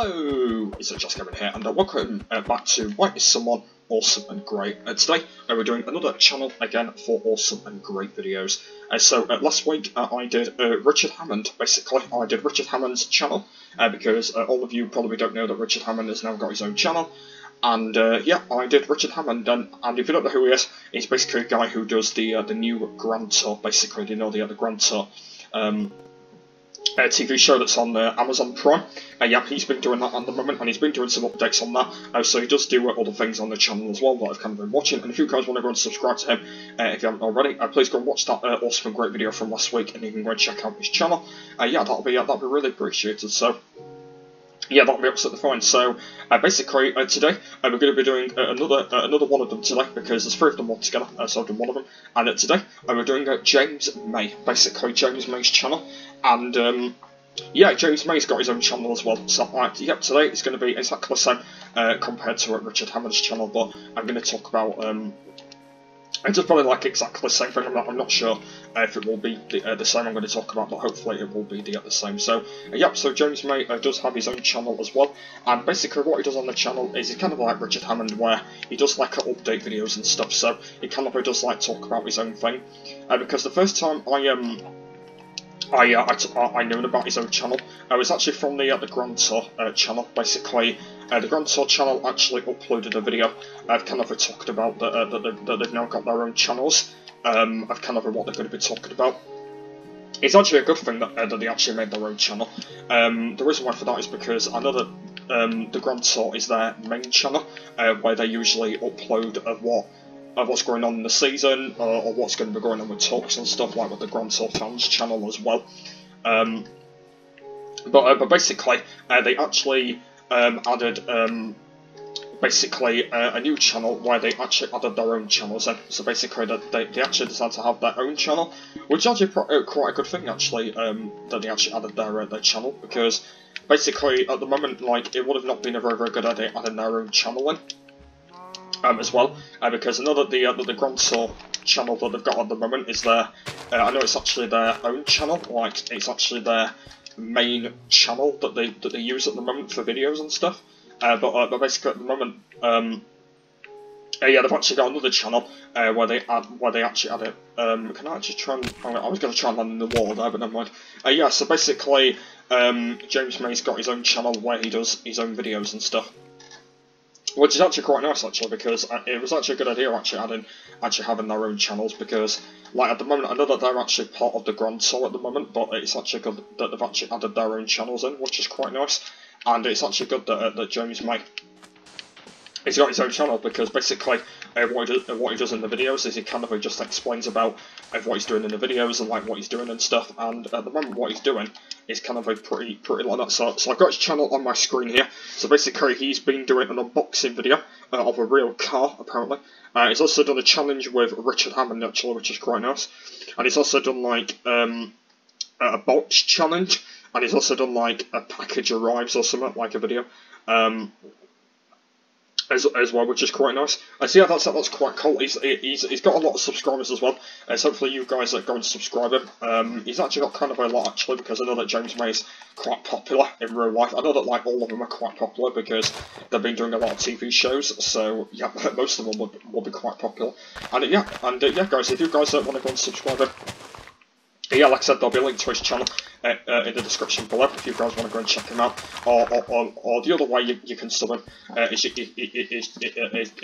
Hello, it's Just Kevin here, and welcome back to Why Is Someone Awesome and Great. Today we're doing another channel again for awesome and great videos. So last week I did Richard Hammond. Basically, I did Richard Hammond's channel because all of you probably don't know that Richard Hammond has now got his own channel. And yeah, I did Richard Hammond, and if you don't know who he is, he's basically a guy who does the new Grand Tour. Basically, you know, the Grand Tour TV show that's on Amazon Prime. Yeah, he's been doing that at the moment, and he's been doing some updates on that. So he does do other things on the channel as well that I've kind of been watching. And if you guys want to go and subscribe to him, if you haven't already, please go and watch that awesome and great video from last week, and you can go and check out his channel. Yeah, that'll be really appreciated. So yeah, that'll be absolutely fine. So basically today we're going to be doing another one of them today, because there's 3 of them all together. So I've done one of them, and today we're doing James May, basically James May's channel. And yeah, James May's got his own channel as well. So yep, today it's going to be exactly the same compared to Richard Hammond's channel, but I'm going to talk about it's just probably like exactly the same thing. I'm not sure if it will be the same I'm going to talk about, but hopefully it will be the same. So yep, so James May does have his own channel as well, and basically what he does on the channel is he's kind of like Richard Hammond, where he does like update videos and stuff. So he kind of does like talk about his own thing, because the first time I knew about his own channel. It was actually from the Grand Tour channel. Basically, the Grand Tour channel actually uploaded a video. I've kind of talked about that they've now got their own channels. Of kind of what they're going to be talking about. It's actually a good thing that they actually made their own channel. The reason why for that is because I know that the Grand Tour is their main channel, where they usually upload what's going on in the season, or what's going to be going on with talks and stuff, like with the Grand Tour fans channel as well. But basically, they actually added basically a new channel where they actually added their own channels in. So basically, they actually decided to have their own channel, which is actually quite a good thing actually. That they actually added their channel, because basically at the moment, like, it would have not been a very good idea adding their own channel in. As well, because I know that the Grand Tour channel that they've got at the moment is their, I know it's actually their own channel, like it's actually their main channel that they use at the moment for videos and stuff. But basically at the moment, yeah, they've actually got another channel where they actually add it. Can I actually try and? I was going to try and land in the wall there, but never mind. Yeah, so basically, James May's got his own channel where he does his own videos and stuff. Which is actually quite nice, actually, because it was actually a good idea actually having their own channels, because like at the moment I know that they're actually part of the Grand Tour at the moment, but it's actually good that they've actually added their own channels in, which is quite nice. And it's actually good that James May he's got his own channel, because basically what he does in the videos is he kind of just explains about what he's doing in the videos and like what he's doing and stuff. And at the moment what he's doing is kind of a pretty like that. So I've got his channel on my screen here. So basically he's been doing an unboxing video of a real car apparently. He's also done a challenge with Richard Hammond actually, which is quite nice. And he's also done like a box challenge, and he's also done like a package arrives or something, like a video. As well, which is quite nice. So yeah, that's quite cool. He's got a lot of subscribers as well. So hopefully you guys go and subscribe him. He's actually got kind of a lot actually, because I know that James May is quite popular in real life. I know that like all of them are quite popular because they've been doing a lot of TV shows. So yeah, most of them will be quite popular. And yeah, guys, if you guys want to go and subscribe him. Yeah, like I said, there'll be a link to his channel in the description below if you guys want to go and check him out. Or the other way you can sub him is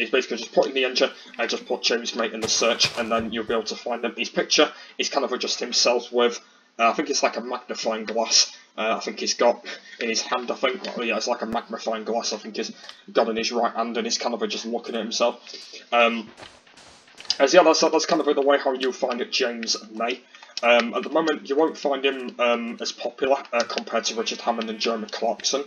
basically just put in the engine and just put James May in the search, and then you'll be able to find him. His picture is kind of just himself with, I think it's like a magnifying glass. I think he's got in his hand, I think, yeah, it's like a magnifying glass, I think he's got in his right hand, and he's kind of just looking at himself. Yeah, that's kind of the way how you'll find it, James May. At the moment, you won't find him as popular compared to Richard Hammond and Jeremy Clarkson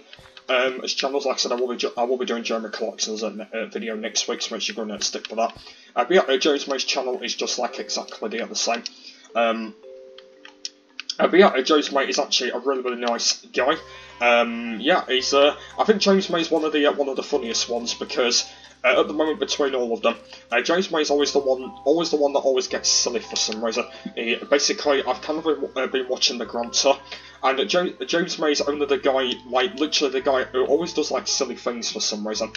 as channels. Like I said, I will be doing Jeremy Clarkson's video next week, so make sure you're going to stick to that. But yeah, James May's channel is just like exactly the same. But yeah, James May is actually a really nice guy. Yeah, he's I think James May is one of the funniest ones, because at the moment between all of them, James May is always the one that always gets silly for some reason. Basically, I've kind of been watching the Grand Tour, And James May's only the guy, like, literally the guy who always does, like, silly things for some reason.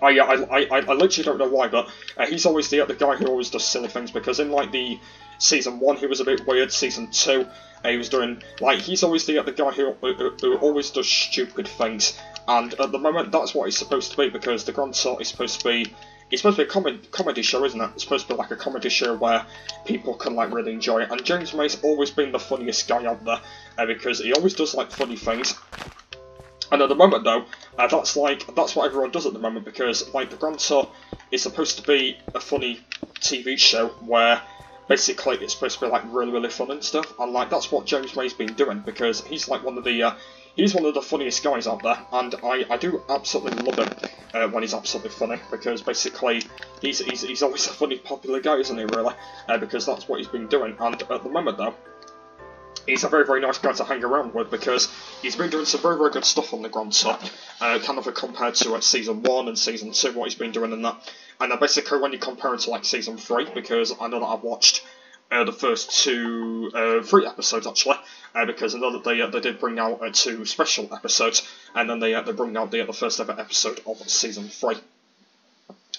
I literally don't know why, but he's always the guy who always does silly things, because in, like, the Season 1 he was a bit weird, Season 2 he was doing, like, he's always the guy who always does stupid things, and at the moment that's what he's supposed to be, because the Grand Tour is supposed to be, it's supposed to be a comedy show, isn't it? It's supposed to be like a comedy show where people can, like, really enjoy it, and James May's always been the funniest guy out there, because he always does, like, funny things. And at the moment, though, that's what everyone does at the moment, because, like, the Grand Tour is supposed to be a funny TV show where basically it's supposed to be, like, really, really fun and stuff, and, like, that's what James May's been doing, because he's, like, one of the funniest guys out there, and I do absolutely love him when he's absolutely funny, because basically he's always a funny, popular guy, isn't he, really? Because that's what he's been doing, and at the moment, though, he's a very, very nice guy to hang around with, because he's been doing some very, very good stuff on the Grand Tour, kind of compared to Season 1 and Season 2, what he's been doing in that. And basically when you compare it to, like, Season 3, because I know that I've watched the first 3 episodes, actually, because I know that they did bring out 2 special episodes, and then they bring out the first ever episode of Season 3.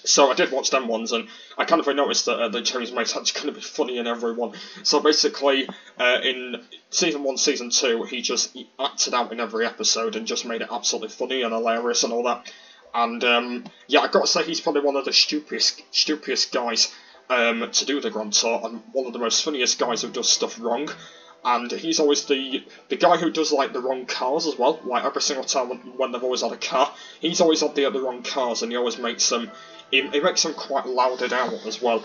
So I did watch them ones, and I kind of noticed that James May's actually going to be funny in every one. So basically, in Season 1, Season 2, he acted out in every episode and just made it absolutely funny and hilarious and all that. And yeah, I've got to say he's probably one of the stupidest guys to do the Grand Tour, and one of the most funniest guys who does stuff wrong. And he's always the guy who does, like, the wrong cars as well. Like, every single time when they've always had a car, he's always had the wrong cars, and he always makes them. He makes them quite louded out as well.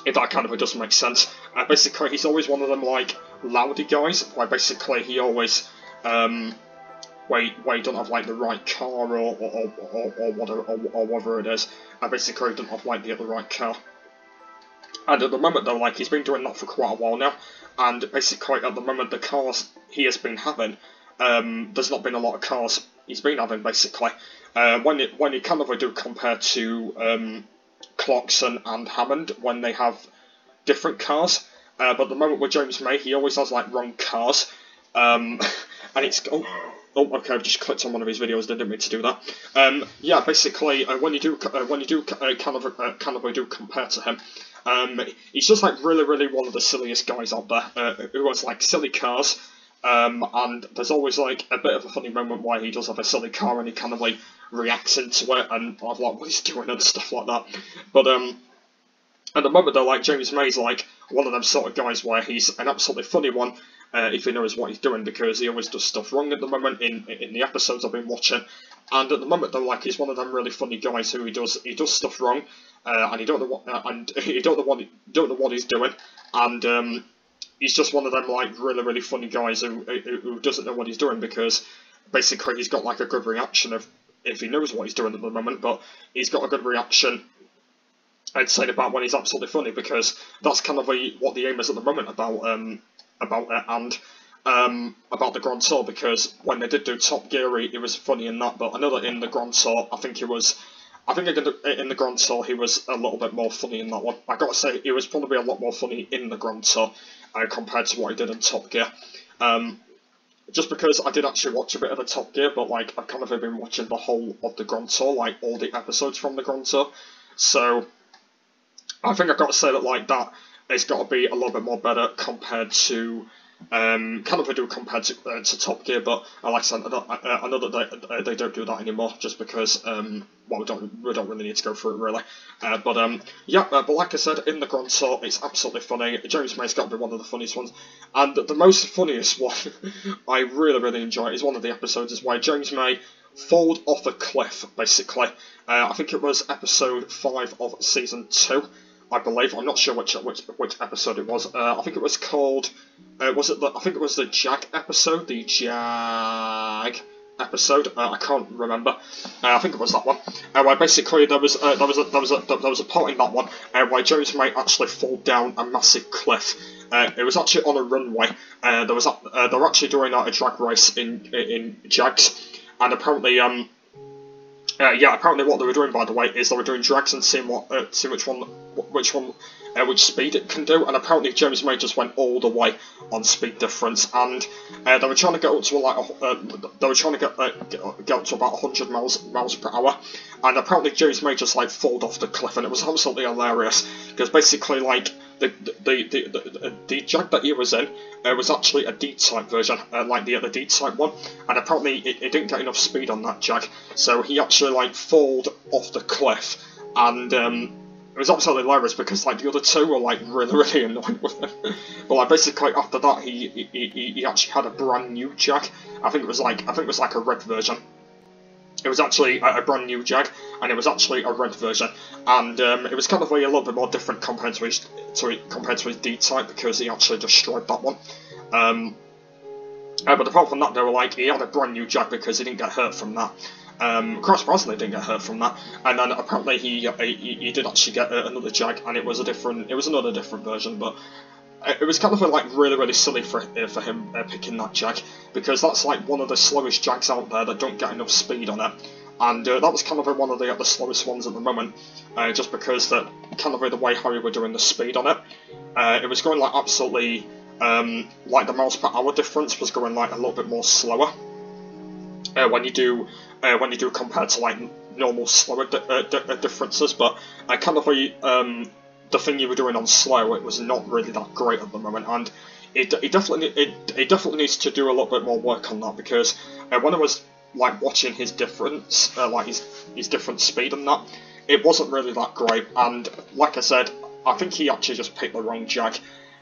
If that kind of doesn't make sense. Basically, he's always one of them, like, loudy guys, where basically he always where he don't have, like, the right car or whatever it is. Basically, he doesn't have, like, the right car. And at the moment, though, like, he's been doing that for quite a while now, and basically at the moment the cars he has been having, there's not been a lot of cars he's been having, basically. When you kind of do compare to Clarkson and Hammond, when they have different cars, but at the moment with James May, he always has, like, wrong cars, and it's... Oh, okay, I've just clicked on one of his videos, I didn't mean to do that. Yeah, basically, when you do kind of do compare to him, he's just, like, really, really one of the silliest guys out there, who has, like, silly cars, and there's always, like, a bit of a funny moment where he does have a silly car and he kind of, like, reacts into it, and I'm like, what he's doing and stuff like that. But, at the moment, though, like, James May's, like, one of them sort of guys where he's an absolutely funny one, if he knows what he's doing, because he always does stuff wrong at the moment in the episodes I've been watching. And at the moment, though, like, he's one of them really funny guys who he does stuff wrong, and he don't know what he's doing, and he's just one of them, like, really, really funny guys who doesn't know what he's doing, because basically he's got, like, a good reaction if he knows what he's doing at the moment, but he's got a good reaction, I'd say, about when he's absolutely funny, because that's kind of what the aim is at the moment about it, and about the Grand Tour, because when they did do Top Gear, he was funny in that, but I know that in the Grand Tour, I think in the Grand Tour he was a little bit more funny in that one. I gotta say, he was probably a lot more funny in the Grand Tour compared to what he did in Top Gear. Just because I did actually watch a bit of the Top Gear, but, like, I've kind of been watching the whole of the Grand Tour, like, all the episodes from the Grand Tour, so I think I've got to say that, like, that it's got to be a little bit more better compared to, compared to Top Gear, but like I said, I know that they don't do that anymore, just because, well, we don't really need to go through it, really. But like I said, in the Grand Tour, it's absolutely funny. James May's got to be one of the funniest ones, and the most funniest one I really, really enjoy is one of the episodes is where James May falls off a cliff, basically. I think it was episode 5 of season 2. I believe. I'm not sure which episode it was. I think it was called. I think it was the Jag episode. The Jag episode. I can't remember. I think it was that one. Where basically there was a part in that one where James May actually fall down a massive cliff. It was actually on a runway. They were actually doing a drag race in Jags, and apparently Yeah, apparently what they were doing, by the way, is they were doing drags and seeing which speed it can do, and apparently James May just went all the way on speed difference, and they were trying to get up to get up to about 100 miles per hour, and apparently James May just like falled off the cliff, and it was absolutely hilarious because basically like the Jag that he was in was actually a D-type version, like the D-type one, and apparently it didn't get enough speed on that Jag, so he actually like falled off the cliff, and it was absolutely hilarious because like the other two were like really annoyed with him. But like basically after that he actually had a brand new Jag. I think it was like a red version. It was actually a brand new Jag, and it was actually a red version, and it was kind of like a little bit more different compared to his D-type because he actually destroyed that one. But apart from that, they were like he had a brand new Jag because he didn't get hurt from that. Cross Brosnan didn't get hurt from that, and then apparently he did actually get another Jag, and it was another different version, but it was kind of like really silly for him picking that Jag, because that's like one of the slowest Jags out there that don't get enough speed on it, and that was kind of one of the slowest ones at the moment, just because that kind of the way how we were doing the speed on it, it was going like absolutely like the miles per hour difference was going like a little bit more slower. When you do compared to like normal slower differences, but kind of the thing you were doing on slow, it was not really that great at the moment, and it definitely needs to do a little bit more work on that, because when I was like watching his difference, like his different speed and that, it wasn't really that great, and like I said, I think he actually just picked the wrong Jag.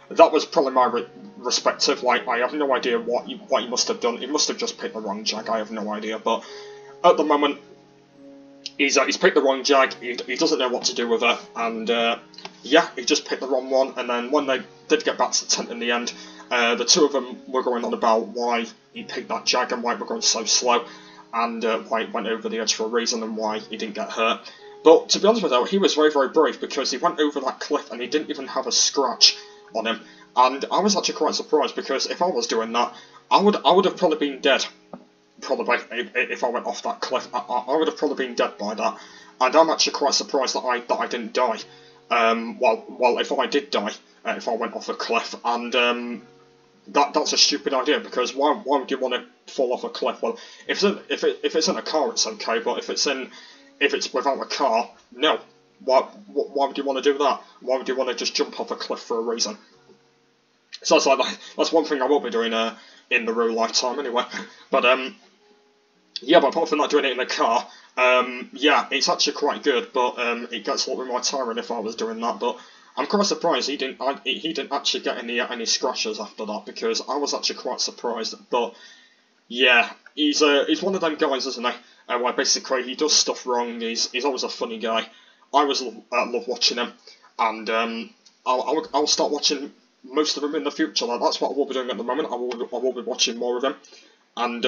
That was probably my respective, like, I have no idea what he must have done. He must have just picked the wrong Jag, I have no idea, but at the moment, he's picked the wrong Jag, he doesn't know what to do with it, and yeah, he just picked the wrong one, and then when they did get back to the tent in the end, the two of them were going on about why he picked that Jag and why it were going so slow, and why it went over the edge for a reason, and why he didn't get hurt. But to be honest with you, he was very brave, because he went over that cliff and he didn't even have a scratch on him, and I was actually quite surprised, because if I was doing that, I would have probably been dead. Probably, if I went off that cliff, I would have probably been dead by that, and I'm actually quite surprised that I didn't die. Well, if I did die, if I went off a cliff, and that's a stupid idea, because why would you want to fall off a cliff? Well, if it's in a car, it's okay, but if it's without a car, no. Why would you want to do that? Why would you want to just jump off a cliff for a reason? So that's one thing I will be doing in the real lifetime anyway. But yeah, but apart from that, doing it in a car, yeah, it's actually quite good, but it gets a little bit more tiring if I was doing that. But I'm quite surprised he didn't actually get any scratches after that, because I was actually quite surprised. But yeah, he's one of them guys, isn't he? Where basically he does stuff wrong. He's always a funny guy. I always love watching him, and I'll start watching most of him in the future. Like, that's what I will be doing at the moment. I will be watching more of him, and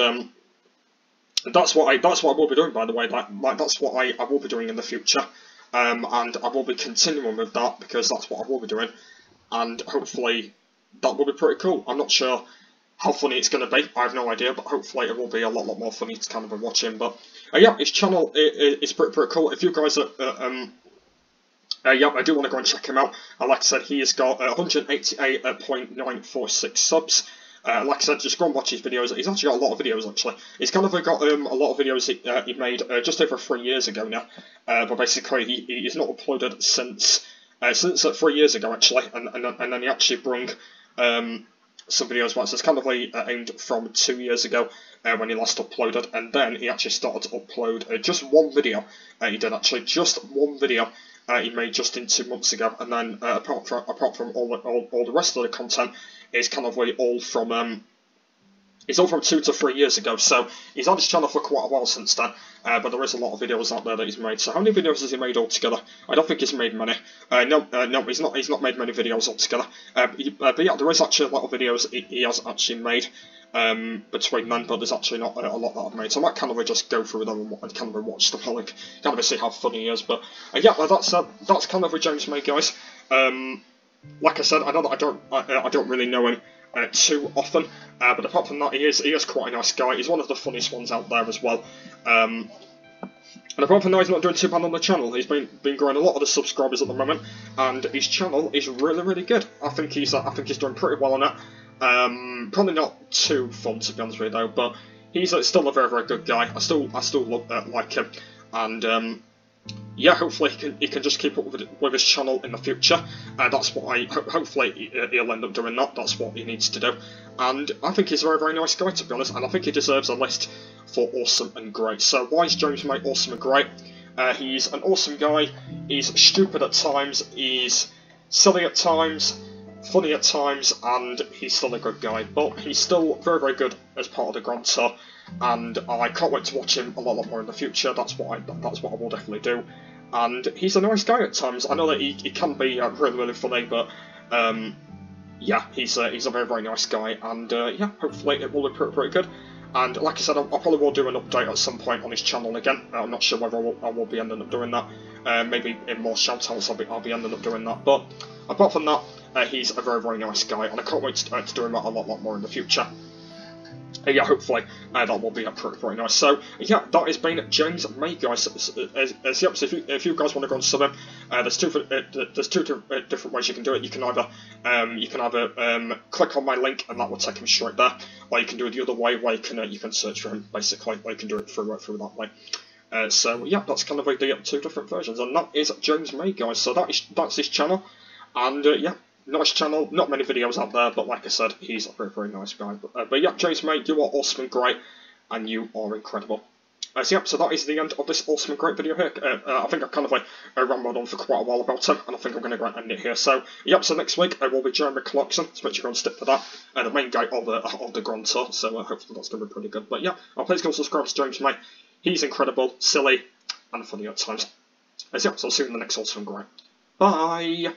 that's what I will be doing. By the way, that's what I will be doing in the future, and I will be continuing with that, because that's what I will be doing, and hopefully that will be pretty cool. I'm not sure how funny it's going to be, I have no idea, but hopefully it will be a lot more funny to kind of be watching. But yeah, his channel is pretty cool. If you guys are, yeah, I do want to go and check him out. Like I said, he has got 188.946 subs. Like I said, just go and watch his videos. He's actually got a lot of videos, actually. He's kind of got a lot of videos he made just over 3 years ago now. But basically, he's not uploaded since 3 years ago, actually. And then he actually brought some videos back. So it's kind of aimed from 2 years ago when he last uploaded. And then he actually started to upload just one video. He did, actually, just one video. He made just in 2 months ago, and then apart from all the rest of the content, is kind of all from 2 to 3 years ago. So he's had his channel for quite a while since then, but there is a lot of videos out there that he's made. So how many videos has he made altogether? I don't think he's made many. No, he's not made many videos altogether. But yeah, there is actually a lot of videos he has actually made between then, but there's actually not a lot that I've made. So I might kind of just go through them and kind of watch them, like kind of see how funny he is. But yeah, that's kind of with James May, guys. Like I said, I know that I don't really know him too often, but apart from that, he is quite a nice guy. He's one of the funniest ones out there as well. And apart from that, he's not doing too bad on the channel. He's been growing a lot of the subscribers at the moment, and his channel is really good. I think he's doing pretty well on it. Probably not too fun to be honest with you though, but he's still a very good guy. I still like him, and yeah, hopefully he can just keep up with his channel in the future. That's what hopefully he'll end up doing that. That's what he needs to do. And I think he's a very nice guy, to be honest, and I think he deserves a list for awesome and great. So why is James May awesome and great? He's an awesome guy. He's stupid at times. He's silly at times, funny at times, and he's still a good guy. But he's still very good as part of the Grand Tour, and I can't wait to watch him a lot more in the future. That's what I will definitely do. And he's a nice guy at times. I know that he can be really funny, but yeah, he's a very nice guy, and yeah, hopefully it will be pretty good. And like I said, I probably will do an update at some point on his channel again. I'm not sure whether I will be ending up doing that. Maybe in more shoutouts I'll be ending up doing that. But apart from that, he's a very nice guy, and I can't wait to do him a lot more in the future. Yeah, hopefully that will be pretty nice. So yeah, that has been James May, guys. Yep, so if you guys want to go and sub him, there's two different ways you can do it. You can either click on my link and that will take him straight there, or you can do it the other way, where you can search for him basically, or you can do it through that way. So yeah, that's kind of like the two different versions, and that is James May, guys. So that's his channel, and yeah. Nice channel, not many videos out there, but like I said, he's a very nice guy. But yeah, James May, you are awesome and great, and you are incredible. So yep, so that is the end of this awesome and great video here. I think I've kind of rambled on for quite a while about him, and I think I'm going to go and end it here. So yep, so next week will be Jeremy Clarkson, so make sure you go and stick for that, the main guy of the Grand Tour. So hopefully that's going to be pretty good. But yeah, please go and subscribe to James May. He's incredible, silly, and funny at times. So yep, so I'll see you in the next awesome and great. Bye.